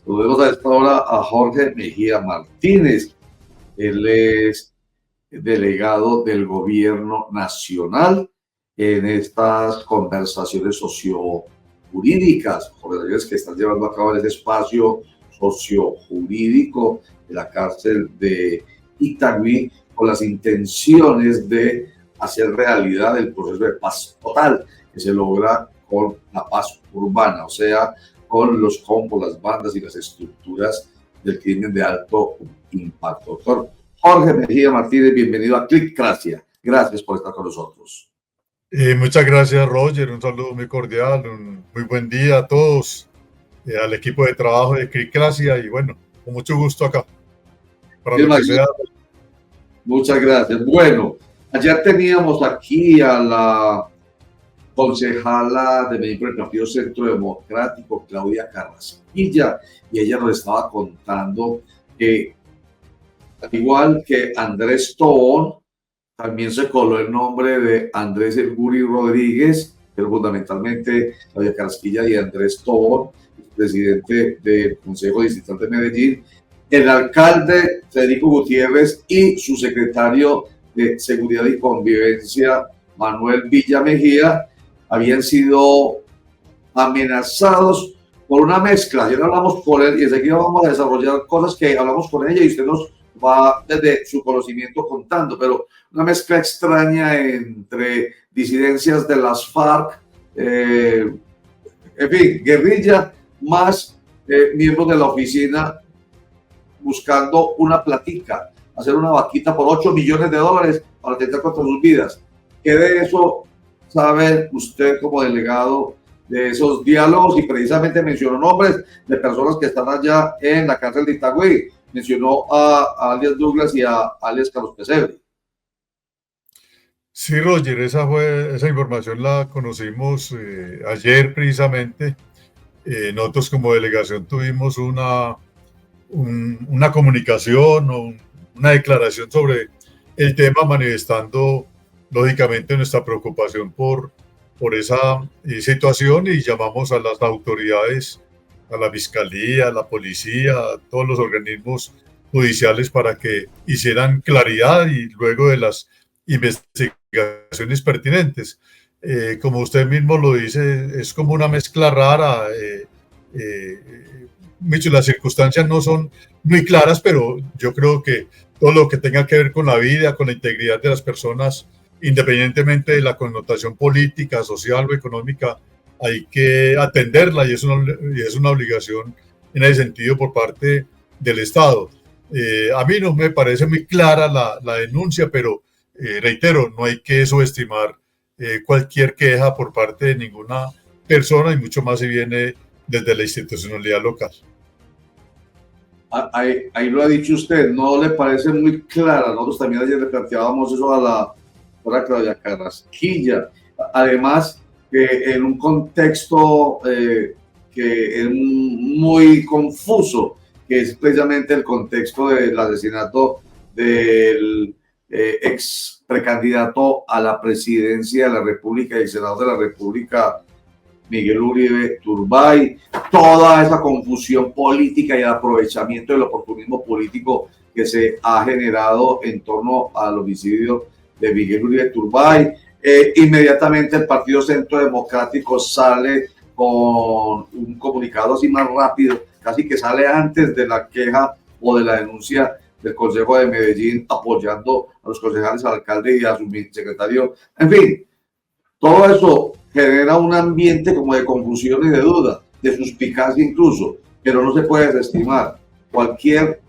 Saludemos a esta hora a Jorge Mejía Martínez. Él es delegado del Gobierno Nacional en estas conversaciones sociojurídicas, conversaciones que están llevando a cabo en ese espacio sociojurídico de la cárcel de Itagüí, con las intenciones de hacer realidad el proceso de paz total que se logra con la paz urbana, o sea, con los combos, las bandas y las estructuras del crimen de alto impacto. Doctor Jorge Mejía Martínez, bienvenido a Clickracia. Gracias por estar con nosotros. Muchas gracias, Roger. Un saludo muy cordial, un muy buen día a todos, al equipo de trabajo de Clickracia y bueno, con mucho gusto acá. Para lo que sea. Muchas gracias. Bueno, ayer teníamos aquí a la concejala de Medellín por el Partido Centro Democrático, Claudia Carrasquilla, y ella nos estaba contando que, al igual que Andrés Tobón, también se coló el nombre de Andrés El Guri Rodríguez, pero fundamentalmente Claudia Carrasquilla y Andrés Tobón, presidente del Consejo Distrital de Medellín, el alcalde Federico Gutiérrez y su secretario de Seguridad y Convivencia, Manuel Villa Mejía, habían sido amenazados por una mezcla. Ya hablamos con él y enseguida vamos a desarrollar cosas que hablamos con ella y usted nos va desde su conocimiento contando, pero una mezcla extraña entre disidencias de las FARC, en fin, guerrilla, más miembros de la oficina buscando una platica, hacer una vaquita por $8 millones para atentar contra sus vidas. ¿Qué de eso sabe usted como delegado de esos diálogos? Y precisamente mencionó nombres de personas que están allá en la cárcel de Itagüí. Mencionó a alias Douglas y a alias Carlos Pesebre. Sí, Roger, esa información la conocimos ayer precisamente. Nosotros como delegación tuvimos una comunicación o una declaración sobre el tema, manifestando lógicamente nuestra preocupación por esa situación, y llamamos a las autoridades, a la Fiscalía, a la Policía, a todos los organismos judiciales para que hicieran claridad y luego de las investigaciones pertinentes. Como usted mismo lo dice, es como una mezcla rara. Las circunstancias no son muy claras, pero yo creo que todo lo que tenga que ver con la vida, con la integridad de las personas, independientemente de la connotación política, social o económica, hay que atenderla y es una obligación en ese sentido por parte del Estado. A mí no me parece muy clara la denuncia, pero reitero, no hay que subestimar cualquier queja por parte de ninguna persona, y mucho más si viene desde la institucionalidad local. Ahí lo ha dicho usted, no le parece muy clara. Nosotros también ayer le planteábamos eso a la Claudia Carrasquilla. Además, en un contexto que es muy confuso, que es precisamente el contexto del asesinato del ex precandidato a la presidencia de la República y el senador de la República, Miguel Uribe Turbay, toda esa confusión política y el aprovechamiento del oportunismo político que se ha generado en torno al homicidio de Miguel Uribe Turbay. Inmediatamente el Partido Centro Democrático sale con un comunicado así más rápido, casi que sale antes de la queja o de la denuncia del Consejo de Medellín, apoyando a los concejales, al alcalde y a su secretario. En fin, todo eso genera un ambiente como de confusión y de duda, de suspicacia incluso, pero no se puede desestimar cualquier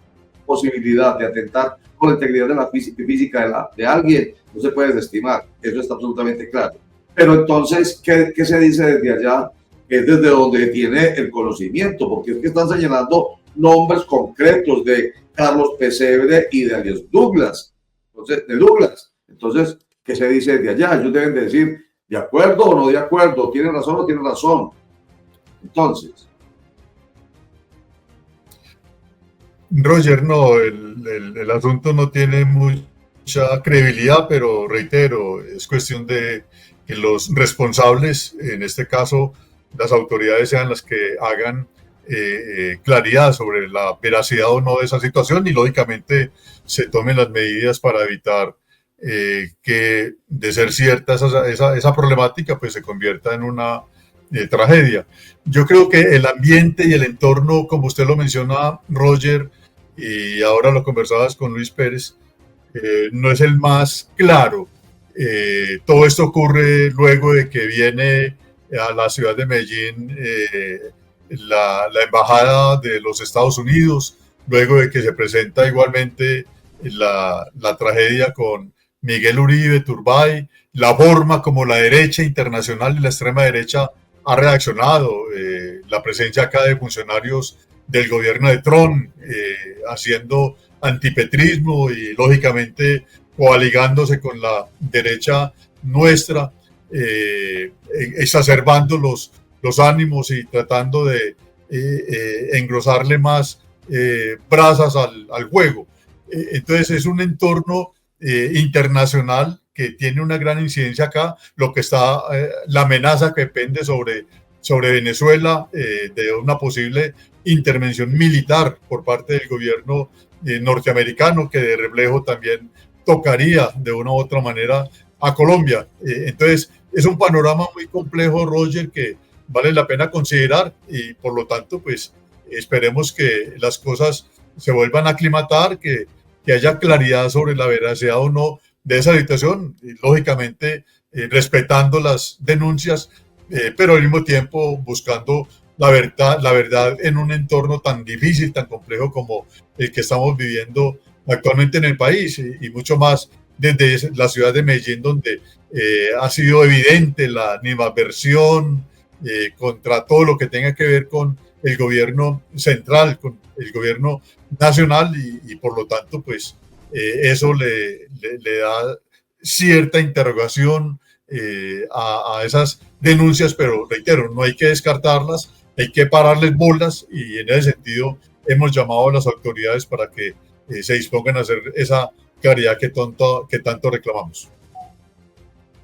posibilidad de atentar con la integridad de la física de alguien, no se puede desestimar, eso está absolutamente claro. Pero entonces, ¿qué se dice desde allá? Es desde donde tiene el conocimiento, porque es que están señalando nombres concretos de Carlos Pesebre y de alias Douglas. Entonces, ¿qué se dice desde allá? Ellos deben de decir, ¿de acuerdo o no de acuerdo? ¿Tienen razón o no tienen razón? Entonces. Roger, no, el asunto no tiene mucha credibilidad, pero reitero, es cuestión de que los responsables, en este caso las autoridades, sean las que hagan claridad sobre la veracidad o no de esa situación y lógicamente se tomen las medidas para evitar que de ser cierta esa problemática pues se convierta en una tragedia. Yo creo que el ambiente y el entorno, como usted lo menciona, Roger, y ahora lo conversabas con Luis Pérez, no es el más claro. Todo esto ocurre luego de que viene a la ciudad de Medellín la embajada de los Estados Unidos, luego de que se presenta igualmente la tragedia con Miguel Uribe Turbay, la forma como la derecha internacional y la extrema derecha ha reaccionado, la presencia acá de funcionarios del gobierno de Trump haciendo antipetrismo y lógicamente coaligándose con la derecha nuestra, exacerbando los ánimos y tratando de engrosarle más brasas al juego. Entonces es un entorno internacional que tiene una gran incidencia acá, lo que está, la amenaza que pende sobre Venezuela de una posible intervención militar por parte del gobierno norteamericano, que de reflejo también tocaría de una u otra manera a Colombia. Entonces, es un panorama muy complejo, Roger, que vale la pena considerar y por lo tanto, pues esperemos que las cosas se vuelvan a aclimatar, que haya claridad sobre la veracidad o no de esa situación, y lógicamente respetando las denuncias, pero al mismo tiempo buscando la verdad en un entorno tan difícil, tan complejo como el que estamos viviendo actualmente en el país y mucho más desde la ciudad de Medellín, donde ha sido evidente la animadversión contra todo lo que tenga que ver con el gobierno central, con el gobierno nacional y por lo tanto pues eso le da cierta interrogación a esas denuncias, pero reitero, no hay que descartarlas, hay que pararles bolas y en ese sentido hemos llamado a las autoridades para que se dispongan a hacer esa claridad que tanto reclamamos.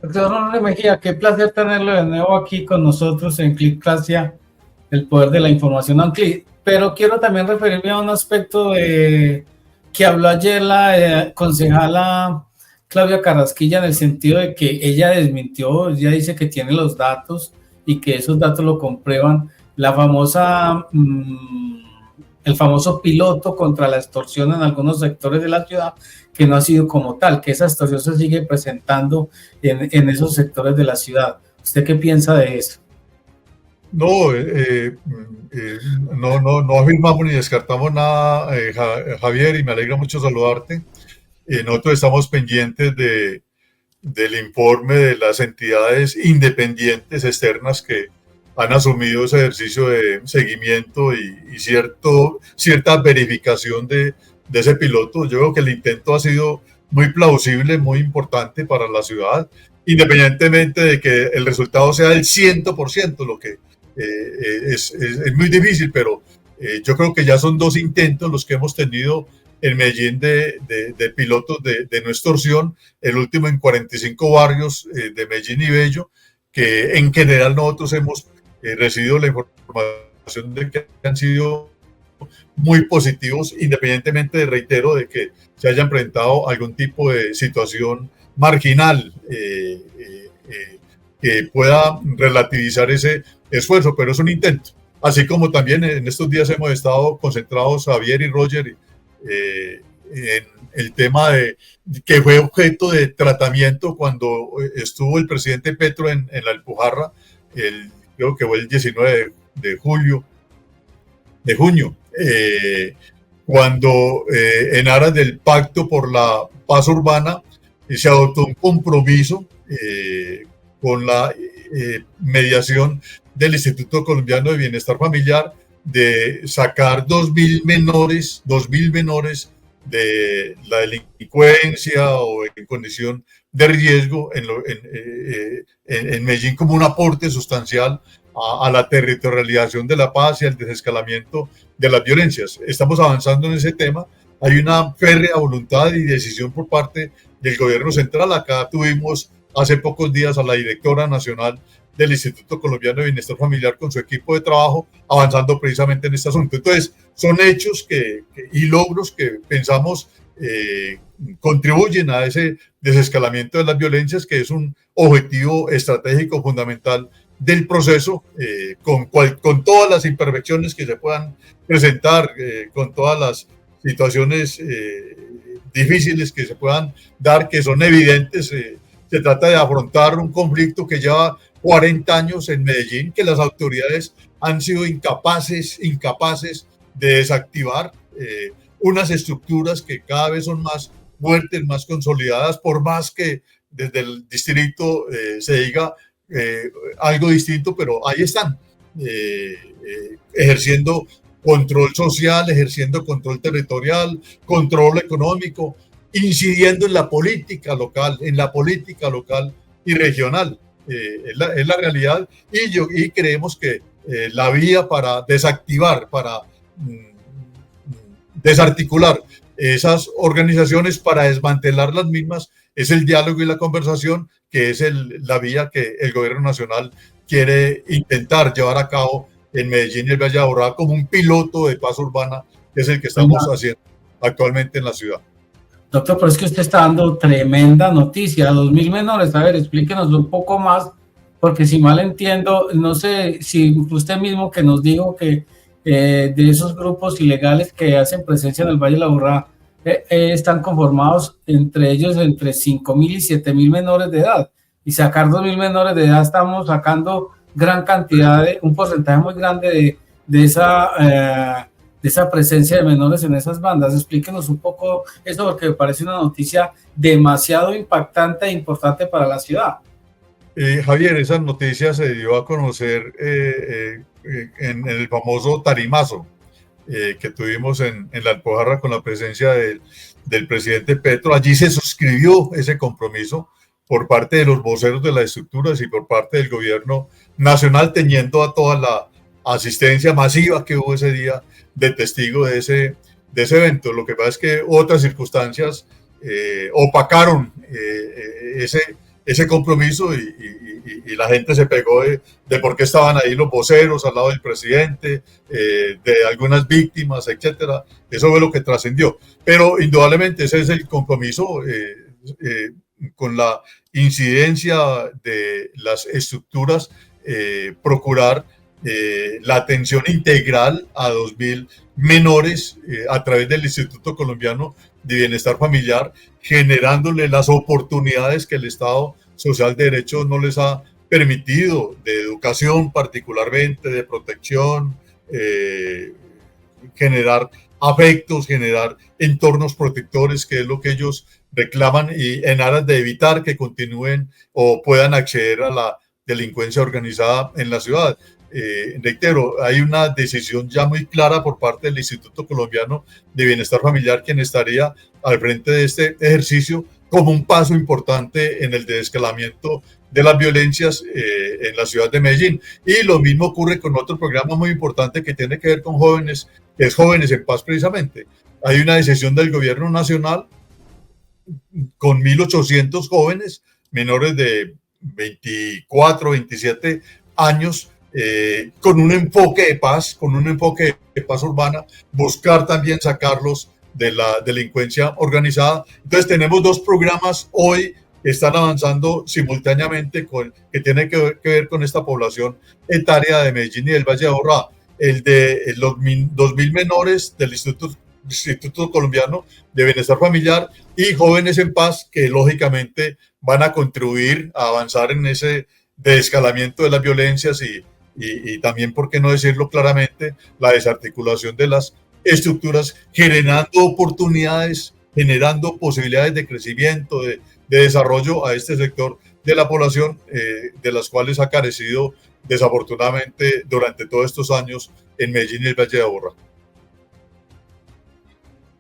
Doctor Honoré Mejía, qué placer tenerlo de nuevo aquí con nosotros en Clictasia, el poder de la información amplia. Pero quiero también referirme a un aspecto que habló ayer la concejala Claudia Carrasquilla, en el sentido de que ella desmintió, ella dice que tiene los datos y que esos datos lo comprueban, el famoso piloto contra la extorsión en algunos sectores de la ciudad, que no ha sido como tal, que esa extorsión se sigue presentando en esos sectores de la ciudad. ¿Usted qué piensa de eso? No, no afirmamos ni descartamos nada, Javier, y me alegra mucho saludarte. Nosotros estamos pendientes del informe de las entidades independientes externas que han asumido ese ejercicio de seguimiento y cierta verificación de ese piloto. Yo creo que el intento ha sido muy plausible, muy importante para la ciudad, independientemente de que el resultado sea el 100%, lo que es muy difícil, pero yo creo que ya son 2 intentos los que hemos tenido en Medellín de pilotos de no extorsión, el último en 45 barrios de Medellín y Bello, que en general nosotros hemos recibido la información de que han sido muy positivos, independientemente de, reitero, de que se hayan presentado algún tipo de situación marginal que pueda relativizar ese esfuerzo, pero es un intento. Así como también en estos días hemos estado concentrados, Javier y Roger, en el tema que fue objeto de tratamiento cuando estuvo el presidente Petro en la Alpujarra, creo que fue el 19 de junio, cuando en aras del Pacto por la Paz Urbana se adoptó un compromiso con la mediación del Instituto Colombiano de Bienestar Familiar de sacar 2.000 menores de la delincuencia o en condición de riesgo en Medellín como un aporte sustancial a la territorialización de la paz y al desescalamiento de las violencias. Estamos avanzando en ese tema. Hay una férrea voluntad y decisión por parte del gobierno central. Acá tuvimos hace pocos días a la directora nacional del Instituto Colombiano de Bienestar Familiar con su equipo de trabajo, avanzando precisamente en este asunto. Entonces, son hechos y logros que pensamos contribuyen a ese desescalamiento de las violencias, que es un objetivo estratégico fundamental del proceso, con todas las imperfecciones que se puedan presentar, con todas las situaciones difíciles que se puedan dar, que son evidentes. Se trata de afrontar un conflicto que lleva 40 años en Medellín, que las autoridades han sido incapaces de desactivar, unas estructuras que cada vez son más fuertes, más consolidadas, por más que desde el distrito se diga algo distinto, pero ahí están, ejerciendo control social, ejerciendo control territorial, control económico, incidiendo en la política local y regional. Es la realidad, y creemos que la vía para desactivar, para desarticular esas organizaciones, para desmantelar las mismas, es el diálogo y la conversación, que es la vía que el gobierno nacional quiere intentar llevar a cabo en Medellín y el Valle de Aburrá como un piloto de paz urbana, que es el que estamos haciendo actualmente en la ciudad. Doctor, pero es que usted está dando tremenda noticia, 2.000 menores. A ver, explíquenos un poco más, porque si mal entiendo, no sé si usted mismo que nos dijo que de esos grupos ilegales que hacen presencia en el Valle de la Aburrá, están conformados entre ellos entre 5.000 y 7.000 menores de edad, y sacar 2.000 menores de edad, estamos sacando gran cantidad, un porcentaje muy grande de esa presencia de menores en esas bandas. Explíquenos un poco eso, porque me parece una noticia demasiado impactante e importante para la ciudad. Javier, esa noticia se dio a conocer en el famoso tarimazo que tuvimos en la Alpujarra, con la presencia del presidente Petro. Allí se suscribió ese compromiso por parte de los voceros de las estructuras y por parte del gobierno nacional, teniendo a toda la asistencia masiva que hubo ese día de testigo de ese evento. Lo que pasa es que otras circunstancias opacaron ese compromiso, y la gente se pegó de por qué estaban ahí los voceros al lado del presidente, de algunas víctimas, etcétera. Eso fue lo que trascendió. Pero indudablemente ese es el compromiso, con la incidencia de las estructuras, procurar la atención integral a 2.000 menores a través del Instituto Colombiano de Bienestar Familiar, generándole las oportunidades que el Estado Social de Derecho no les ha permitido, de educación particularmente, de protección, generar afectos, generar entornos protectores, que es lo que ellos reclaman, y en aras de evitar que continúen o puedan acceder a la delincuencia organizada en la ciudad. Reitero, hay una decisión ya muy clara por parte del Instituto Colombiano de Bienestar Familiar, quien estaría al frente de este ejercicio como un paso importante en el desescalamiento de las violencias en la ciudad de Medellín. Y lo mismo ocurre con otro programa muy importante que tiene que ver con jóvenes, que es Jóvenes en Paz precisamente. Hay una decisión del gobierno nacional con 1.800 jóvenes menores de 24, 27 años, con un enfoque de paz, urbana, buscar también sacarlos de la delincuencia organizada. Entonces tenemos dos programas hoy que están avanzando simultáneamente, que tienen que ver con esta población etaria de Medellín y del Valle de Aburrá. El de los 2.000 menores del Instituto Colombiano de Bienestar Familiar, y Jóvenes en Paz, que lógicamente van a contribuir a avanzar en ese desescalamiento de las violencias y también, por qué no decirlo claramente, la desarticulación de las estructuras, generando oportunidades, generando posibilidades de crecimiento, de desarrollo a este sector de la población, de las cuales ha carecido desafortunadamente durante todos estos años en Medellín y el Valle de Aburrá.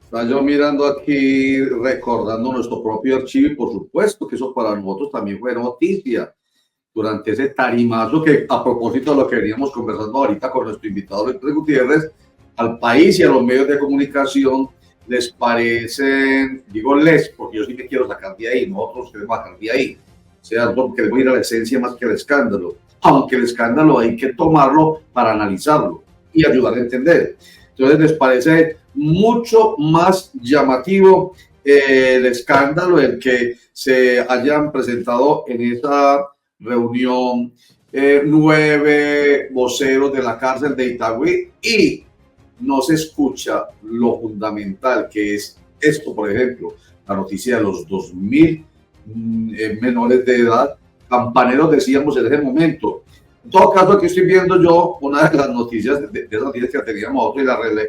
Está yo mirando aquí, recordando nuestro propio archivo, y por supuesto que eso para nosotros también fue noticia durante ese tarimazo, que, a propósito de lo que veníamos conversando ahorita con nuestro invitado Luis Gutiérrez, al país y a los medios de comunicación les parecen, digo les, porque yo sí me quiero sacar de ahí, nosotros queremos sacar de ahí, o sea, nosotros queremos ir a la esencia más que al escándalo. aunque el escándalo hay que tomarlo para analizarlo y ayudar a entender. Entonces, ¿les parece mucho más llamativo el escándalo, el que se hayan presentado en esa reunión 9 voceros de la cárcel de Itagüí y no se escucha lo fundamental que es esto? Por ejemplo, la noticia de los 2000 menores de edad, campaneros, decíamos en ese momento. En todo caso, aquí estoy viendo yo una de las noticias, de esas noticias que teníamos nosotros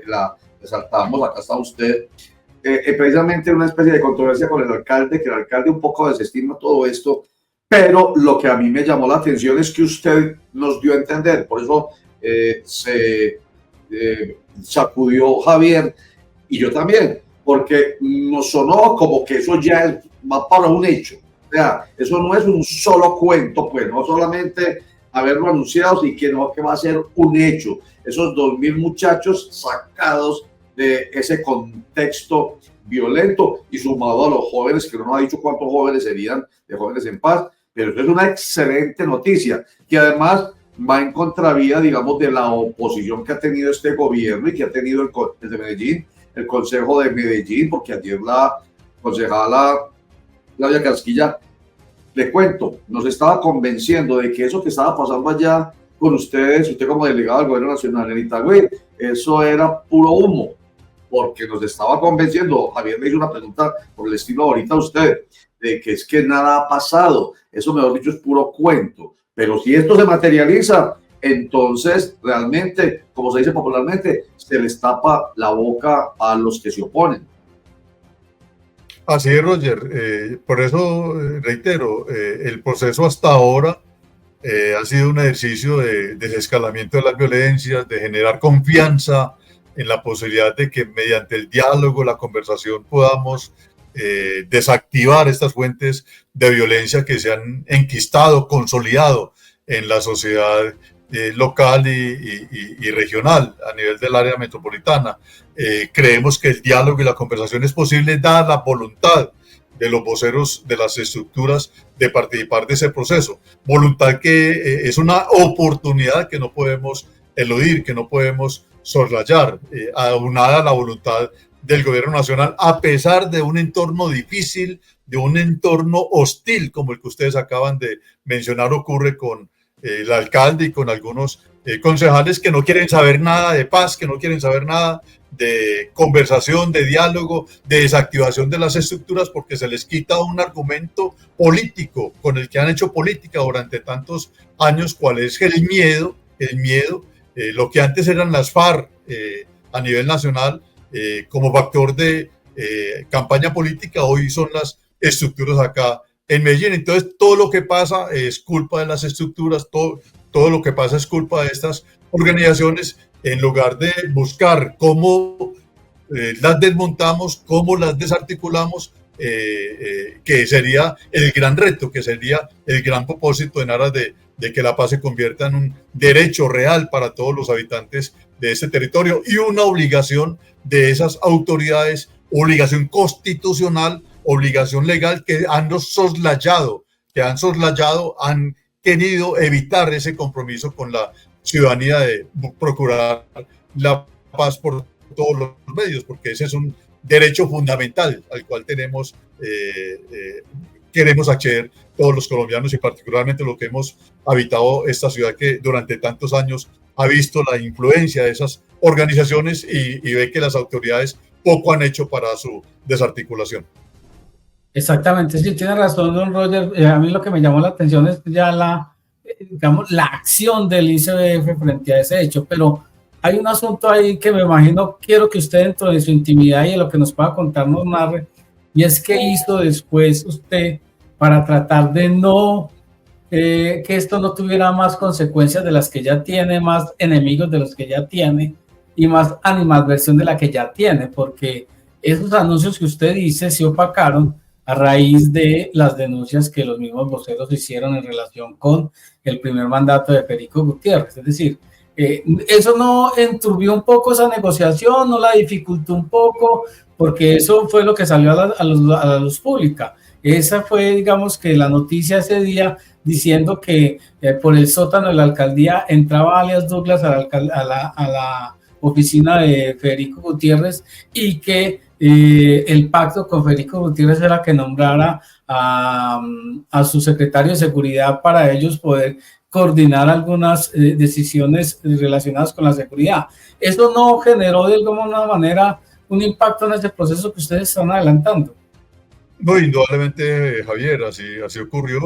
y la resaltábamos, acá está usted, precisamente una especie de controversia con el alcalde, que el alcalde un poco desestima todo esto, pero lo que a mí me llamó la atención es que usted nos dio a entender, por eso se sacudió Javier y yo también, porque nos sonó como que eso ya va para un hecho. O sea, eso no es un solo cuento, pues, no solamente haberlo anunciado, sino que va a ser un hecho. Esos 2000 muchachos sacados de ese contexto violento y sumado a los jóvenes, que no nos ha dicho cuántos jóvenes serían de Jóvenes en Paz, pero eso es una excelente noticia, que además va en contravía, digamos, de la oposición que ha tenido este gobierno y que ha tenido el de Medellín, el Consejo de Medellín, porque ayer la concejala Claudia Casquilla, le cuento, nos estaba convenciendo de que eso que estaba pasando allá con ustedes, usted como delegado del Gobierno Nacional en Itagüí, eso era puro humo, porque nos estaba convenciendo. Javier me hizo una pregunta por el estilo ahorita a usted, de que es que nada ha pasado, eso mejor dicho es puro cuento, pero si esto se materializa, entonces realmente, como se dice popularmente, se les tapa la boca a los que se oponen. Así es, Roger. Por eso reitero, el proceso hasta ahora ha sido un ejercicio de desescalamiento de las violencias, de generar confianza en la posibilidad de que mediante el diálogo, la conversación, podamos desactivar estas fuentes de violencia que se han enquistado, consolidado en la sociedad local y regional a nivel del área metropolitana. Creemos que el diálogo y la conversación es posible dada la voluntad de los voceros de las estructuras de participar de ese proceso. Voluntad que es una oportunidad que no podemos eludir, que no podemos soslayar, aunada a la voluntad del gobierno nacional, a pesar de un entorno difícil, de un entorno hostil, como el que ustedes acaban de mencionar ocurre con el alcalde y con algunos concejales que no quieren saber nada de paz, que no quieren saber nada de conversación, de diálogo, de desactivación de las estructuras, porque se les quita un argumento político con el que han hecho política durante tantos años, cuál es el miedo, lo que antes eran las FARC a nivel nacional como factor de campaña política, hoy son las estructuras acá en Medellín. Entonces todo lo que pasa es culpa de las estructuras, todo lo que pasa es culpa de estas organizaciones, en lugar de buscar cómo las desmontamos, cómo las desarticulamos, que sería el gran reto, que sería el gran propósito en aras de que la paz se convierta en un derecho real para todos los habitantes de este territorio y una obligación de esas autoridades, obligación constitucional, obligación legal que han soslayado, han querido evitar ese compromiso con la ciudadanía de procurar la paz por todos los medios, porque ese es un derecho fundamental al cual queremos acceder todos los colombianos y particularmente los que hemos habitado esta ciudad que durante tantos años ha visto la influencia de esas organizaciones y ve que las autoridades poco han hecho para su desarticulación. Exactamente, sí, tiene razón, don Roger. A mí lo que me llamó la atención es ya la acción del ICBF frente a ese hecho, pero hay un asunto ahí que me imagino, quiero que usted dentro de su intimidad y de lo que nos pueda contar nos narre, y es qué hizo después usted para tratar de no, que esto no tuviera más consecuencias de las que ya tiene, más enemigos de los que ya tiene y más animadversión de la que ya tiene, porque esos anuncios que usted dice se opacaron a raíz de las denuncias que los mismos voceros hicieron en relación con el primer mandato de Perico Gutiérrez. Es decir, eso no enturbió un poco esa negociación, no la dificultó un poco, porque eso fue lo que salió a la luz pública. Esa fue, digamos, que la noticia ese día diciendo que por el sótano de la alcaldía entraba alias Douglas a la oficina de Federico Gutiérrez y que el pacto con Federico Gutiérrez era que nombrara a su secretario de seguridad para ellos poder coordinar algunas decisiones relacionadas con la seguridad. ¿Eso no generó de alguna manera un impacto en ese proceso que ustedes están adelantando? No, indudablemente, Javier, así ocurrió.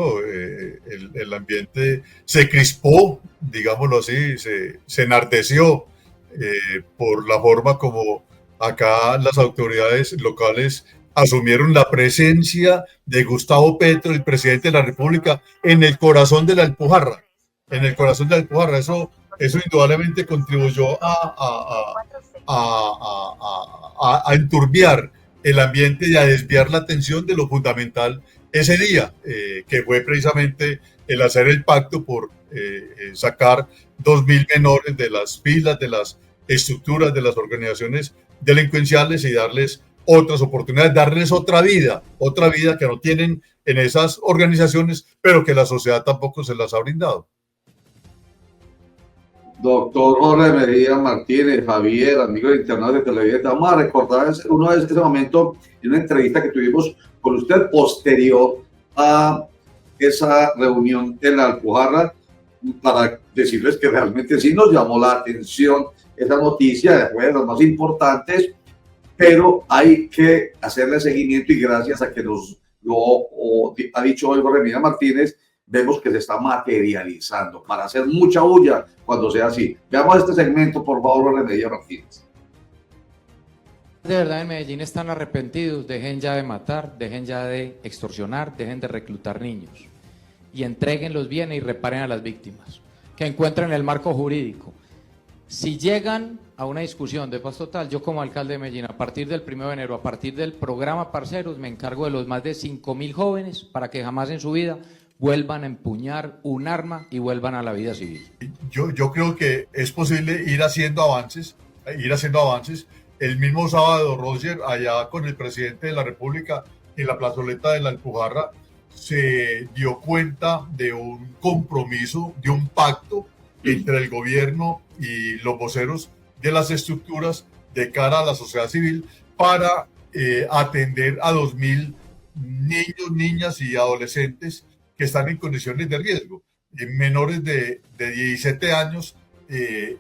El ambiente se crispó, digámoslo así, se enardeció por la forma como acá las autoridades locales asumieron la presencia de Gustavo Petro, el presidente de la República, en el corazón de la Alpujarra. En el corazón de la Alpujarra. Eso indudablemente contribuyó a enturbiar el ambiente y a desviar la atención de lo fundamental ese día, que fue precisamente el hacer el pacto por sacar 2.000 menores de las filas, de las estructuras, de las organizaciones delincuenciales y darles otras oportunidades, darles otra vida que no tienen en esas organizaciones, pero que la sociedad tampoco se las ha brindado. Doctor Jorge Mejía Martínez, Javier, amigo de Internet de Televisa, vamos a recordar ese momento en una entrevista que tuvimos con usted posterior a esa reunión en la Alpujarra, para decirles que realmente sí nos llamó la atención esa noticia, fue de las más importantes, pero hay que hacerle seguimiento y gracias a que nos lo ha dicho hoy Jorge Mejía Martínez, vemos que se está materializando para hacer mucha bulla cuando sea así. Veamos este segmento, por favor, Jorge Mejía Martínez. De verdad en Medellín están arrepentidos, dejen ya de matar, dejen ya de extorsionar, dejen de reclutar niños y entreguen los bienes y reparen a las víctimas, que encuentren el marco jurídico. Si llegan a una discusión de paz total, yo como alcalde de Medellín, a partir del 1 de enero, a partir del programa Parceros, me encargo de los más de 5.000 jóvenes para que jamás en su vida vuelvan a empuñar un arma y vuelvan a la vida civil. Yo creo que es posible ir haciendo avances. El mismo sábado, Roger, allá con el presidente de la República en la plazoleta de la Alpujarra, se dio cuenta de un compromiso, de un pacto entre el gobierno y los voceros de las estructuras de cara a la sociedad civil para atender a 2.000 niños, niñas y adolescentes que están en condiciones de riesgo, menores de 17 años,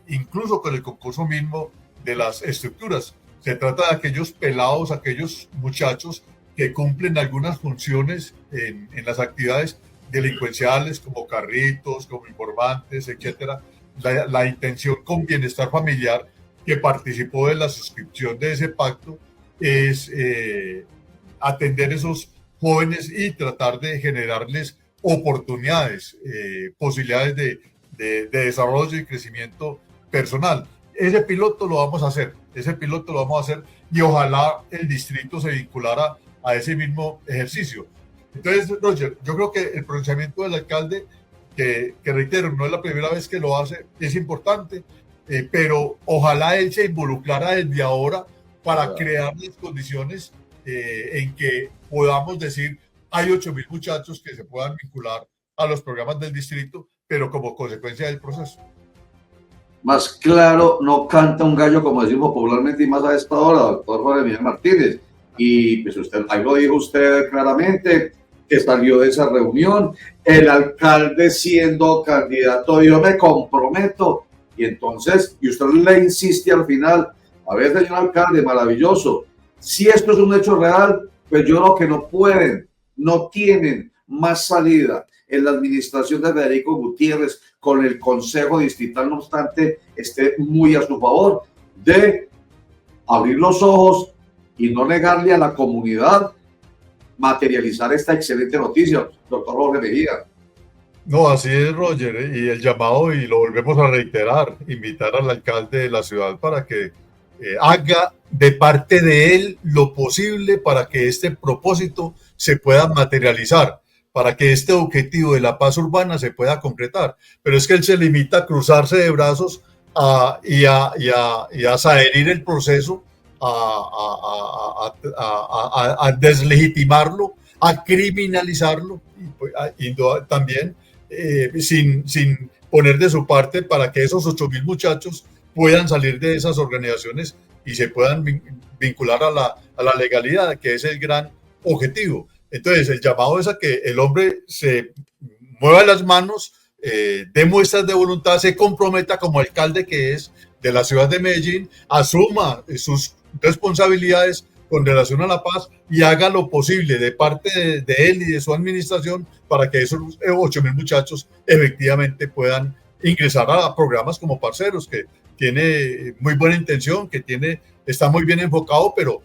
incluso con el concurso mismo de las estructuras. Se trata de aquellos pelados, aquellos muchachos que cumplen algunas funciones en las actividades delincuenciales, como carritos, como informantes, etcétera. La intención con Bienestar Familiar, que participó de la suscripción de ese pacto, es atender a esos jóvenes y tratar de generarles oportunidades, posibilidades de desarrollo y crecimiento personal. Ese piloto lo vamos a hacer y ojalá el distrito se vinculara a ese mismo ejercicio. Entonces, Roger, yo creo que el pronunciamiento del alcalde, que reitero, no es la primera vez que lo hace, es importante, pero ojalá él se involucrara desde ahora para crear las condiciones en que podamos decir hay 8.000 muchachos que se puedan vincular a los programas del distrito, pero como consecuencia del proceso. Más claro, no canta un gallo, como decimos popularmente, y más a esta hora, doctor Jorge Mejía Martínez. Y pues usted, ahí lo dijo usted claramente, que salió de esa reunión, el alcalde siendo candidato, yo me comprometo, y entonces, y usted le insiste al final, a ver, señor alcalde, maravilloso, si esto es un hecho real, pues yo creo que no tienen más salida en la administración de Federico Gutiérrez con el Consejo Distrital, no obstante, esté muy a su favor de abrir los ojos y no negarle a la comunidad materializar esta excelente noticia, doctor Jorge Mejía. No, así es, Roger, y el llamado, y lo volvemos a reiterar, invitar al alcalde de la ciudad para que haga de parte de él lo posible para que este propósito se pueda materializar, para que este objetivo de la paz urbana se pueda concretar. Pero es que él se limita a cruzarse de brazos y a saherir el proceso, a deslegitimarlo, a criminalizarlo y también sin poner de su parte para que esos 8.000 muchachos puedan salir de esas organizaciones y se puedan vincular a la legalidad, que es el gran objetivo. Entonces, el llamado es a que el hombre se mueva las manos, dé muestras de voluntad, se comprometa como alcalde que es de la ciudad de Medellín, asuma sus responsabilidades con relación a la paz y haga lo posible de parte de él y de su administración para que esos 8.000 muchachos efectivamente puedan ingresar a programas como Parceros, que tiene muy buena intención, que está muy bien enfocado, pero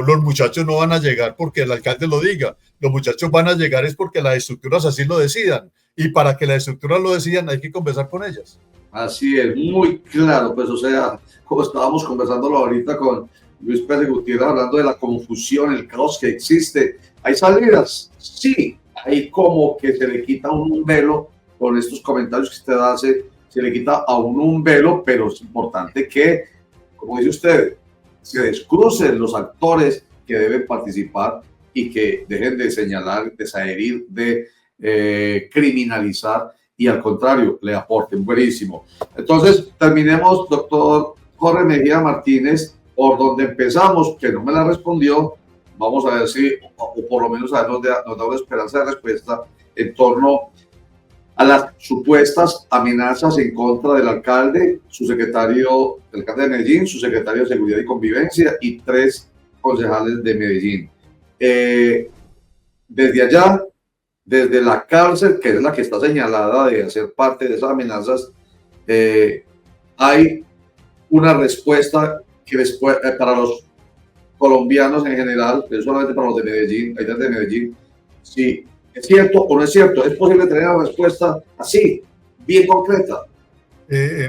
los muchachos no van a llegar porque el alcalde lo diga. Los muchachos van a llegar es porque las estructuras así lo decidan. Y para que las estructuras lo decidan hay que conversar con ellas. Así es, muy claro. Pues, o sea, como estábamos conversándolo ahorita con Luis Pérez Gutiérrez, hablando de la confusión, el caos que existe. ¿Hay salidas? Sí. Hay como que se le quita un velo con estos comentarios que usted hace, se le quita a uno un velo, pero es importante que, como dice usted, se descrucen los actores que deben participar y que dejen de señalar, de saherir, de criminalizar y al contrario, le aporten. Buenísimo. Entonces, terminemos, doctor Jorge Mejía Martínez, por donde empezamos, que no me la respondió. Vamos a ver si, o por lo menos a ver, nos da una esperanza de respuesta en torno a las supuestas amenazas en contra del alcalde, su secretario, el alcalde de Medellín, su secretario de Seguridad y Convivencia y 3 concejales de Medellín. Desde allá, desde la cárcel, que es la que está señalada de hacer parte de esas amenazas, hay una respuesta que después, para los colombianos en general, no solamente para los de Medellín, habitantes de Medellín, si es cierto o no es cierto, es posible tener una respuesta así, bien concreta.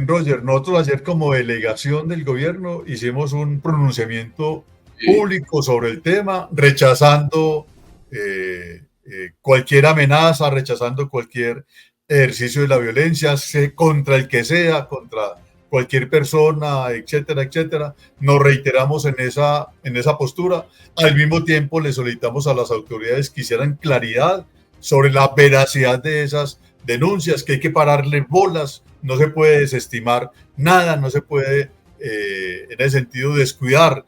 Roger, nosotros ayer como delegación del gobierno hicimos un pronunciamiento público sobre el tema, rechazando cualquier amenaza, rechazando cualquier ejercicio de la violencia, contra el que sea, contra cualquier persona, etcétera, etcétera. Nos reiteramos en esa postura. Al mismo tiempo le solicitamos a las autoridades que hicieran claridad sobre la veracidad de esas denuncias, que hay que pararle bolas, no se puede desestimar nada, no se puede en ese sentido descuidar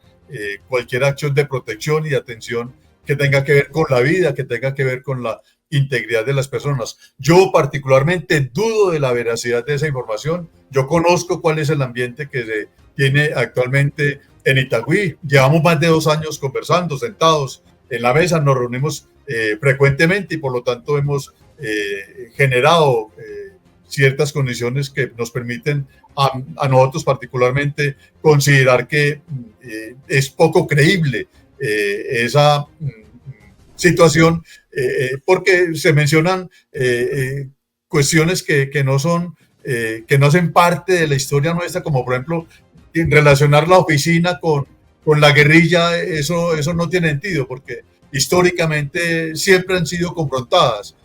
cualquier acción de protección y de atención que tenga que ver con la vida, que tenga que ver con la integridad de las personas. Yo particularmente dudo de la veracidad de esa información. Yo conozco cuál es el ambiente que se tiene actualmente en Itagüí. Llevamos más de 2 años conversando, sentados en la mesa, nos reunimos frecuentemente y por lo tanto hemos generado ciertas condiciones que nos permiten a nosotros particularmente considerar que es poco creíble esa situación, porque se mencionan cuestiones que no son, que no hacen parte de la historia nuestra, como por ejemplo relacionar la oficina con la guerrilla. Eso no tiene sentido, porque históricamente siempre han sido confrontadas.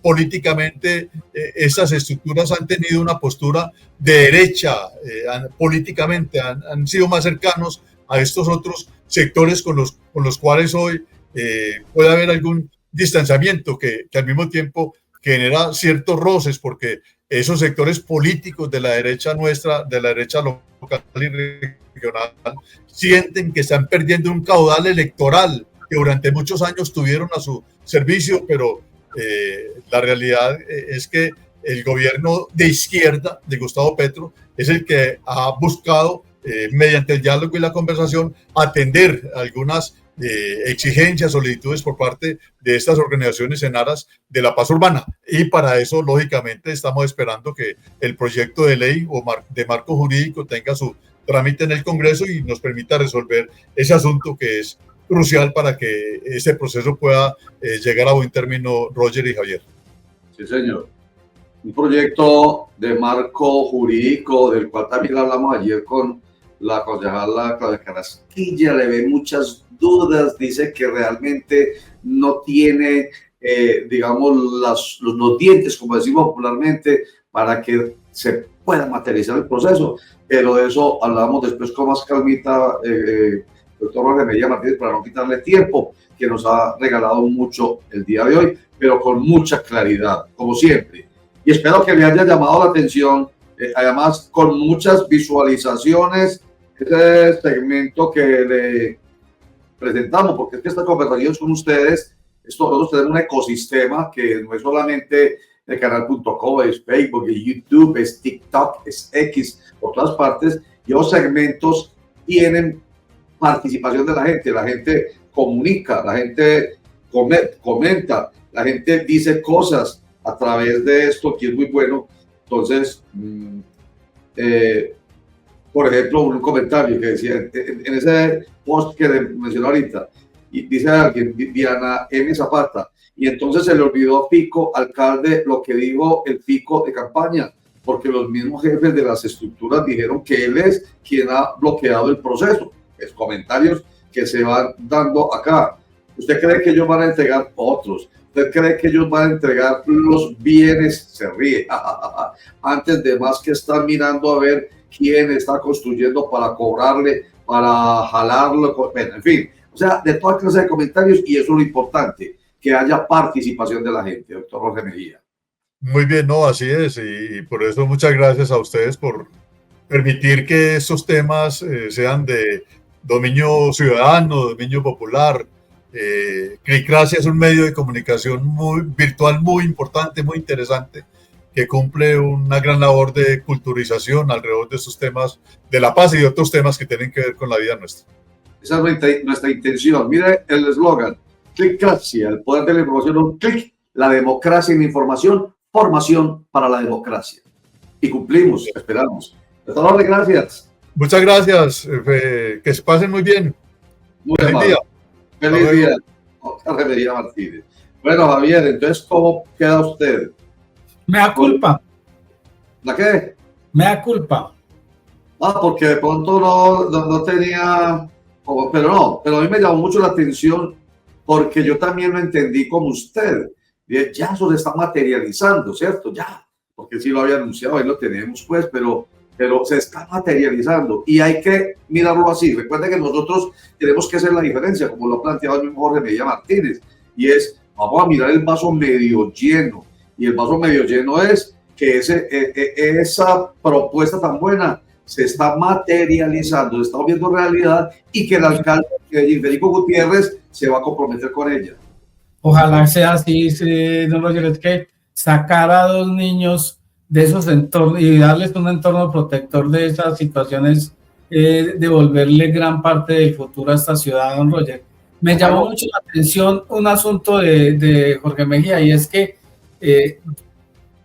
Políticamente esas estructuras han tenido una postura de derecha, políticamente han sido más cercanos a estos otros sectores con los cuales hoy puede haber algún distanciamiento que al mismo tiempo genera ciertos roces, porque esos sectores políticos de la derecha nuestra, de la derecha local y regional, sienten que están perdiendo un caudal electoral que durante muchos años tuvieron a su servicio, pero la realidad es que el gobierno de izquierda de Gustavo Petro es el que ha buscado mediante el diálogo y la conversación atender algunas exigencias, solicitudes por parte de estas organizaciones en aras de la paz urbana, y para eso lógicamente estamos esperando que el proyecto de ley o de marco jurídico tenga su trámite en el Congreso y nos permita resolver ese asunto que es crucial para que este proceso pueda llegar a buen término, Roger y Javier. Sí, señor. Un proyecto de marco jurídico del cual también hablamos ayer con la concejala Claudia Carrasquilla. Le ve muchas dudas, dice que realmente no tiene, digamos, los dientes, como decimos popularmente, para que se pueda materializar el proceso, pero de eso hablamos después con más calmita, doctor Jorge Mejía Martínez, para no quitarle tiempo, que nos ha regalado mucho el día de hoy, pero con mucha claridad, como siempre. Y espero que le haya llamado la atención, además con muchas visualizaciones, este segmento que le presentamos, porque es que esta conversación con ustedes, nosotros tenemos un ecosistema que no es solamente el canal.co, es Facebook, es YouTube, es TikTok, es X, por todas partes, y los segmentos tienen participación de la gente comunica, la gente comenta, la gente dice cosas a través de esto, que es muy bueno. Entonces, por ejemplo, un comentario que decía, en ese post que mencionó ahorita, y dice alguien, Diana M. Zapata, y entonces se le olvidó a Fico, alcalde, lo que dijo el Fico de campaña, porque los mismos jefes de las estructuras dijeron que él es quien ha bloqueado el proceso. Es comentarios que se van dando acá. ¿Usted cree que ellos van a entregar otros? ¿Usted cree que ellos van a entregar los bienes? Se ríe. Antes de más que estar mirando a ver quién está construyendo para cobrarle, para jalarlo, bueno, en fin. O sea, de toda clase de comentarios, y eso es lo importante, que haya participación de la gente, doctor Jorge Mejía. Muy bien, no, así es, y por eso muchas gracias a ustedes por permitir que estos temas sean de dominio ciudadano, dominio popular. Clicracia es un medio de comunicación virtual muy importante, muy interesante, que cumple una gran labor de culturización alrededor de estos temas de la paz y de otros temas que tienen que ver con la vida nuestra. Esa es nuestra intención. Mire el eslogan, Clicracia, el poder de la información, un clic, la democracia en la información, formación para la democracia. Y cumplimos, esperamos. Doctor, gracias. Muchas gracias, que se pasen muy bien. Muy Feliz amable. día. Feliz día, Jorge Mejía Martínez. Bueno, Javier, entonces, ¿cómo queda usted? Me da culpa. ¿La qué? Me da culpa. Porque de pronto no tenía, pero a mí me llamó mucho la atención porque yo también lo entendí como usted. Ya eso se está materializando, ¿cierto? Ya, porque sí lo había anunciado, ahí lo tenemos pues, pero se está materializando y hay que mirarlo así. Recuerden que nosotros tenemos que hacer la diferencia, como lo ha planteado el mismo Jorge Mejía Martínez, y es, vamos a mirar el vaso medio lleno, y el vaso medio lleno es que esa propuesta tan buena se está materializando, se está volviendo realidad, y que el alcalde Federico Gutiérrez se va a comprometer con ella. Ojalá sea así, don Roger, es que sacar a 2 niños de esos entornos y darles un entorno protector de esas situaciones, devolverle gran parte del futuro a esta ciudad, don Roger. Me llamó mucho la atención un asunto de Jorge Mejía, y es que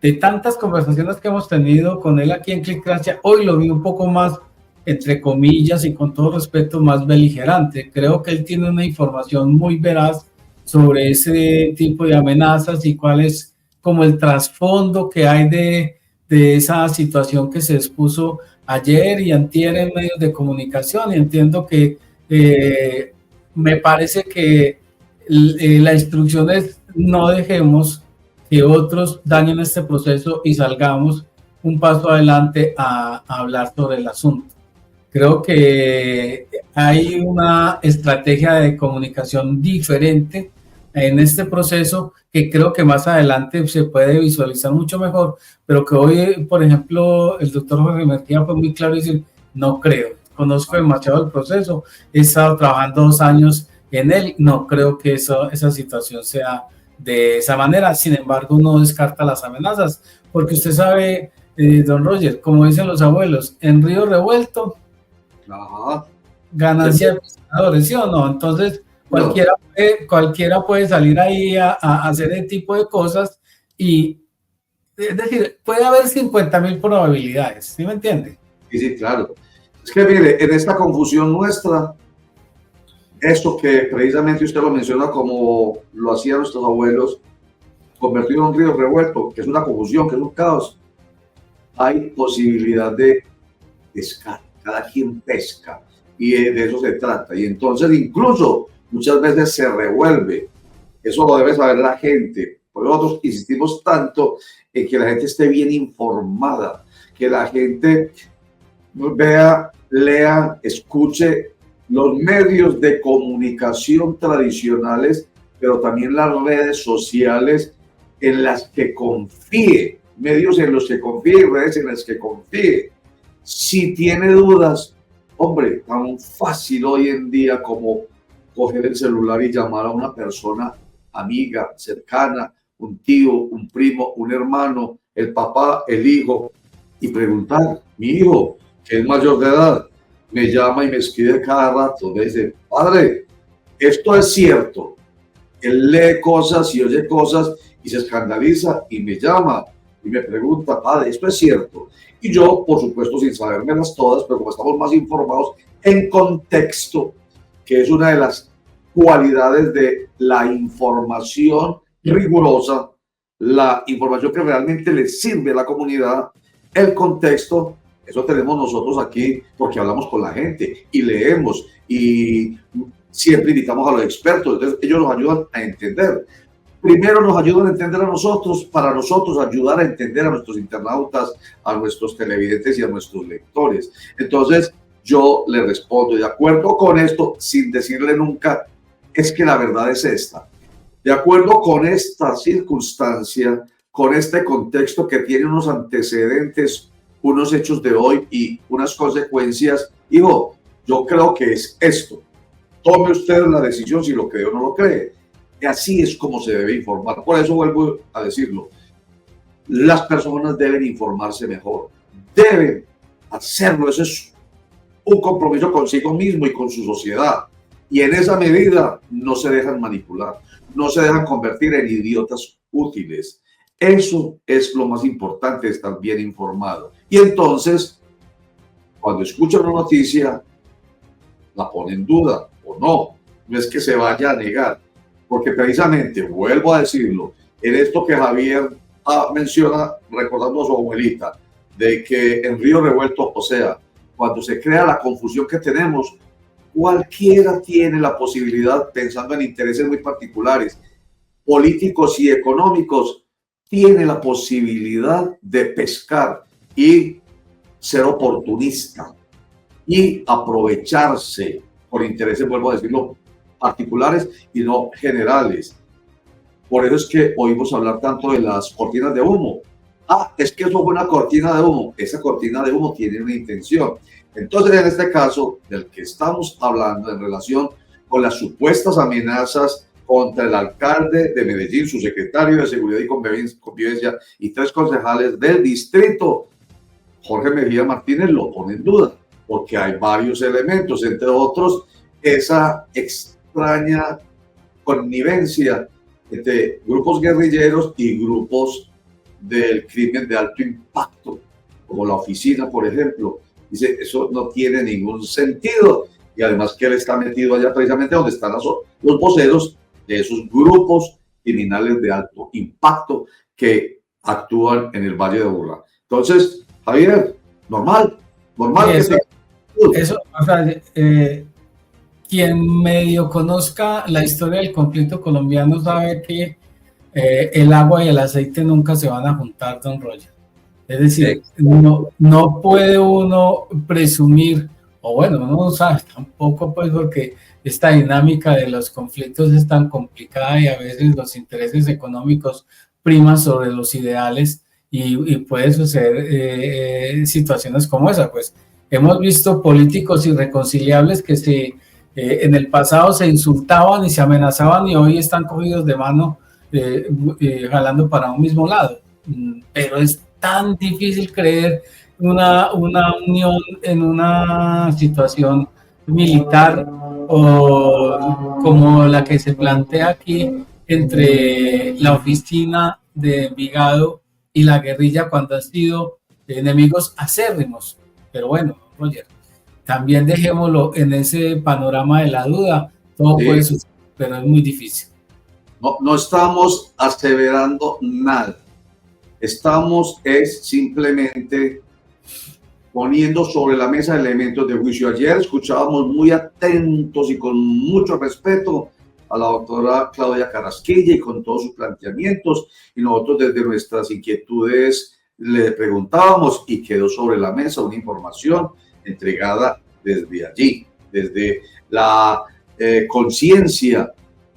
de tantas conversaciones que hemos tenido con él aquí en Clicracia, hoy lo vi un poco más, entre comillas y con todo respeto, más beligerante. Creo que él tiene una información muy veraz sobre ese tipo de amenazas y cuál es como el trasfondo que hay de esa situación que se expuso ayer y antier en medios de comunicación. Y entiendo que me parece que la instrucción es no dejemos que otros dañen este proceso y salgamos un paso adelante a hablar sobre el asunto. Creo que hay una estrategia de comunicación diferente en este proceso que creo que más adelante se puede visualizar mucho mejor, pero que hoy, por ejemplo, el doctor Jorge Mejía fue muy claro y decir, no creo, conozco demasiado el proceso, he estado trabajando 2 años en él, no creo que esa situación sea de esa manera. Sin embargo, no descarta las amenazas, porque usted sabe, don Roger, como dicen los abuelos, en río revuelto, ganancia de pescadores, ¿sí o no? Entonces, cualquiera puede salir ahí a hacer ese tipo de cosas, y es decir, puede haber 50.000 probabilidades, ¿sí me entiende? Sí, claro. Es que mire, en esta confusión nuestra, esto que precisamente usted lo menciona como lo hacían nuestros abuelos, convertido en un río revuelto, que es una confusión, que es un caos, hay posibilidad de pescar, cada quien pesca, y de eso se trata. Y entonces incluso muchas veces se revuelve. Eso lo debe saber la gente. Por eso nosotros insistimos tanto en que la gente esté bien informada, que la gente vea, lea, escuche los medios de comunicación tradicionales, pero también las redes sociales en las que confíe, medios en los que confíe y redes en las que confíe. Si tiene dudas, hombre, tan fácil hoy en día como coger el celular y llamar a una persona amiga, cercana, un tío, un primo, un hermano, el papá, el hijo, y preguntar, mi hijo, que es mayor de edad, me llama y me escribe cada rato, me dice, padre, esto es cierto. Él lee cosas y oye cosas y se escandaliza y me llama y me pregunta, padre, esto es cierto. Y yo, por supuesto, sin sabérmelas todas, pero como estamos más informados en contexto, que es una de las cualidades de la información rigurosa, la información que realmente le sirve a la comunidad, el contexto, eso tenemos nosotros aquí porque hablamos con la gente y leemos y siempre invitamos a los expertos, entonces ellos nos ayudan a entender. Primero nos ayudan a entender a nosotros, para nosotros ayudar a entender a nuestros internautas, a nuestros televidentes y a nuestros lectores. Entonces yo le respondo, de acuerdo con esto, sin decirle nunca, es que la verdad es esta. De acuerdo con esta circunstancia, con este contexto que tiene unos antecedentes, unos hechos de hoy y unas consecuencias, hijo, yo creo que es esto. Tome usted la decisión si lo cree o no lo cree. Y así es como se debe informar. Por eso vuelvo a decirlo. Las personas deben informarse mejor. Deben hacerlo. Ese es un compromiso consigo mismo y con su sociedad. Y en esa medida no se dejan manipular. No se dejan convertir en idiotas útiles. Eso es lo más importante, estar bien informado. Y entonces, cuando escucha una noticia, la pone en duda o no. No es que se vaya a negar. Porque precisamente, vuelvo a decirlo, en esto que Javier menciona, recordando a su abuelita, de que en Río Revuelto, o sea, cuando se crea la confusión que tenemos, cualquiera tiene la posibilidad, pensando en intereses muy particulares, políticos y económicos, tiene la posibilidad de pescar y ser oportunista y aprovecharse por intereses, vuelvo a decirlo, particulares y no generales. Por eso es que oímos hablar tanto de las cortinas de humo. Ah, es que eso fue una cortina de humo. Esa cortina de humo tiene una intención. Entonces, en este caso del que estamos hablando en relación con las supuestas amenazas contra el alcalde de Medellín, su secretario de Seguridad y Convivencia y 3 concejales del distrito, Jorge Mejía Martínez, lo pone en duda, porque hay varios elementos, entre otros, esa extraña connivencia entre grupos guerrilleros y grupos del crimen de alto impacto, como la oficina, por ejemplo. Dice, eso no tiene ningún sentido. Y además que él está metido allá precisamente donde están los voceros de esos grupos criminales de alto impacto que actúan en el Valle de Aburrá. Entonces, Javier, normal. Eso, o sea, quien medio conozca la historia del conflicto colombiano sabe que el agua y el aceite nunca se van a juntar, don Roger. Es decir, no puede uno presumir, o bueno, uno no sabe tampoco, pues, porque esta dinámica de los conflictos es tan complicada y a veces los intereses económicos priman sobre los ideales y puede suceder situaciones como esa. Pues hemos visto políticos irreconciliables que en el pasado se insultaban y se amenazaban y hoy están cogidos de mano jalando para un mismo lado. Pero es tan difícil creer una unión en una situación militar o como la que se plantea aquí entre la oficina de Envigado y la guerrilla cuando han sido enemigos acérrimos. Pero bueno, Roger, también dejémoslo en ese panorama de la duda. Todo puede suceder, pero es muy difícil. No estamos aseverando nada. Estamos simplemente poniendo sobre la mesa elementos de juicio. Ayer escuchábamos muy atentos y con mucho respeto a la doctora Claudia Carrasquilla y con todos sus planteamientos, y nosotros desde nuestras inquietudes le preguntábamos y quedó sobre la mesa una información entregada desde allí, desde la conciencia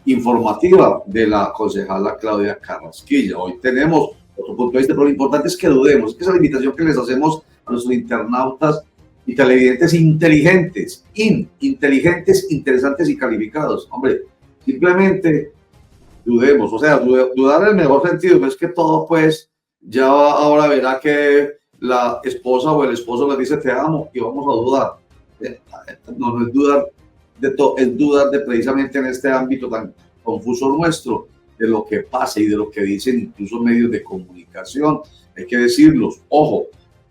informativa de la concejala Claudia Carrasquilla. Hoy tenemos otro punto de vista, pero lo importante es que dudemos, que esa es la invitación que les hacemos a nuestros internautas y televidentes inteligentes, inteligentes, interesantes y calificados. Hombre, simplemente dudemos, o sea, dudar en el mejor sentido, pero es que todo, pues, ya ahora verá que la esposa o el esposo les dice te amo y vamos a dudar. No es dudar de todo, es dudar de precisamente en este ámbito tan confuso nuestro, de lo que pasa y de lo que dicen incluso medios de comunicación. Hay que decirlos, ojo,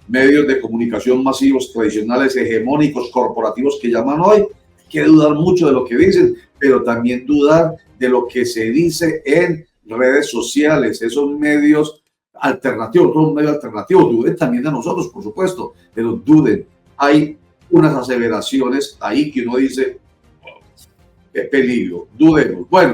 medios de comunicación masivos, tradicionales, hegemónicos, corporativos que llaman hoy, hay que dudar mucho de lo que dicen, pero también dudar de lo que se dice en redes sociales, esos medios alternativos, todos los medios alternativos. Duden también de nosotros, por supuesto, pero duden. Hay unas aseveraciones ahí que uno dice, qué peligro, dudemos. Bueno,